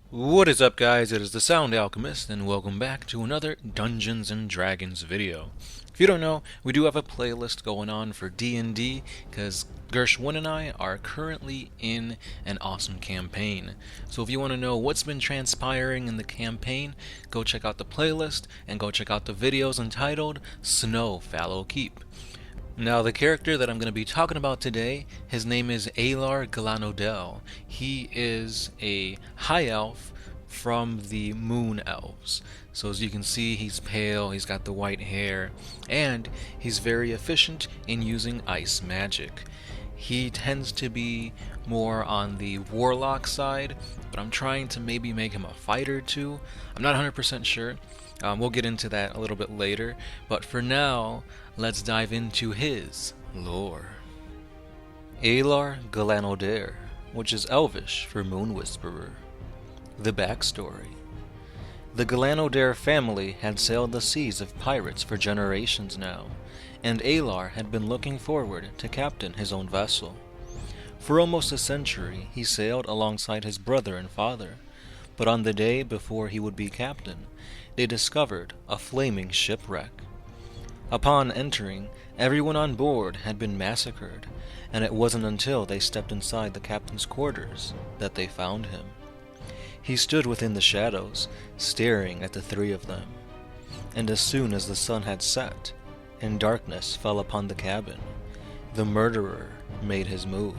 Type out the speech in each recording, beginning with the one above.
What is up, guys? It is the Sound Alchemist, and welcome back to another Dungeons & Dragons video. If you don't know, we do have a playlist going on for D&D, because Gershwin and I are currently in an awesome campaign. So if you want to know what's been transpiring in the campaign, go check out the playlist, and go check out the videos entitled Snow Fallow Keep. Now, the character that I'm going to be talking about today, his name is Aelar Galanodel. He is a high elf from the Moon Elves. So as you can see, he's pale, he's got the white hair, and he's very efficient in using ice magic. He tends to be more on the Warlock side, but I'm trying to maybe make him a fighter too. I'm not 100% sure. We'll get into that a little bit later, but for now, let's dive into his lore. Aelar Galanodel, which is Elvish for Moon Whisperer. The backstory. The Galanodel family had sailed the seas of pirates for generations now, and Aelar had been looking forward to captain his own vessel. For almost a century, he sailed alongside his brother and father, but on the day before he would be captain, they discovered a flaming shipwreck. Upon entering, everyone on board had been massacred, and it wasn't until they stepped inside the captain's quarters that they found him. He stood within the shadows, staring at the three of them, and as soon as the sun had set, and darkness fell upon the cabin, the murderer made his move.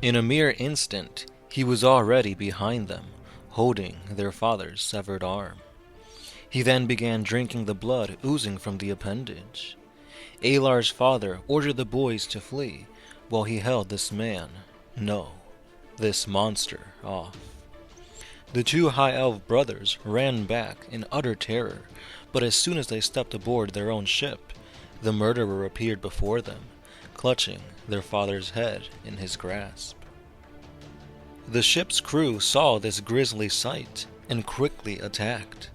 In a mere instant, he was already behind them, holding their father's severed arm. He then began drinking the blood oozing from the appendage. Aelar's father ordered the boys to flee, while he held this monster off. The two High Elf brothers ran back in utter terror, but as soon as they stepped aboard their own ship, the murderer appeared before them, clutching their father's head in his grasp. The ship's crew saw this grisly sight and quickly attacked.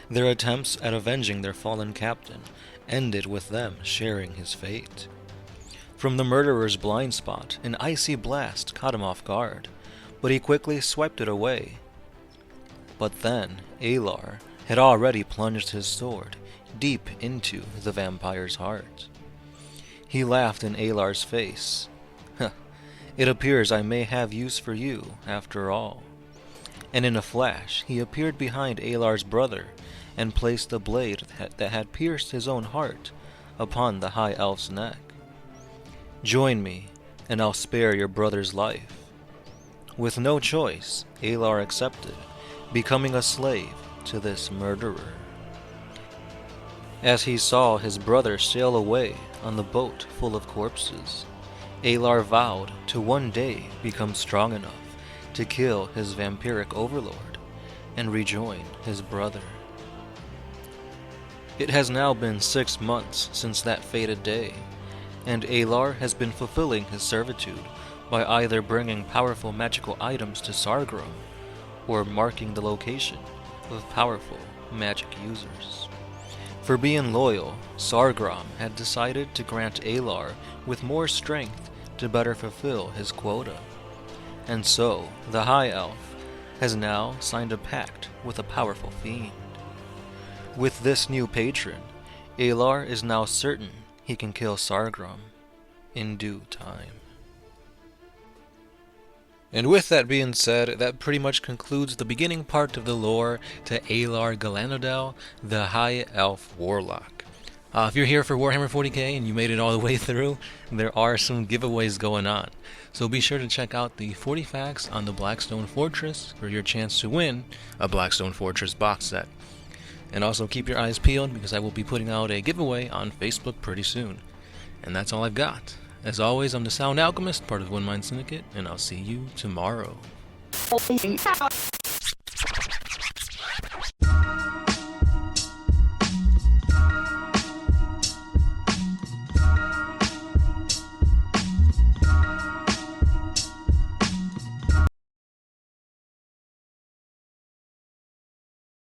Their attempts at avenging their fallen captain ended with them sharing his fate. From the murderer's blind spot, an icy blast caught him off guard, but he quickly swiped it away. But then, Aelar had already plunged his sword deep into the vampire's heart. He laughed in Aelar's face. "It appears I may have use for you, after all." And in a flash, he appeared behind Aelar's brother, and placed the blade that had pierced his own heart upon the High Elf's neck. "Join me, and I'll spare your brother's life." With no choice, Aelar accepted, becoming a slave to this murderer. As he saw his brother sail away on the boat full of corpses, Aelar vowed to one day become strong enough to kill his vampiric overlord and rejoin his brother. It has now been 6 months since that fated day, and Aelar has been fulfilling his servitude by either bringing powerful magical items to Sargrim, or marking the location of powerful magic users. For being loyal, Sargrim had decided to grant Aelar with more strength to better fulfill his quota, and so the High Elf has now signed a pact with a powerful fiend. With this new patron, Aelar is now certain he can kill Sargrim in due time. And with that being said, that pretty much concludes the beginning part of the lore to Aelar Galanodel, the High Elf Warlock. If you're here for Warhammer 40k and you made it all the way through, there are some giveaways going on. So be sure to check out the 40 facts on the Blackstone Fortress for your chance to win a Blackstone Fortress box set. And also keep your eyes peeled because I will be putting out a giveaway on Facebook pretty soon. And that's all I've got. As always, I'm the Sound Alchemist, part of the One Mind Syndicate, and I'll see you tomorrow.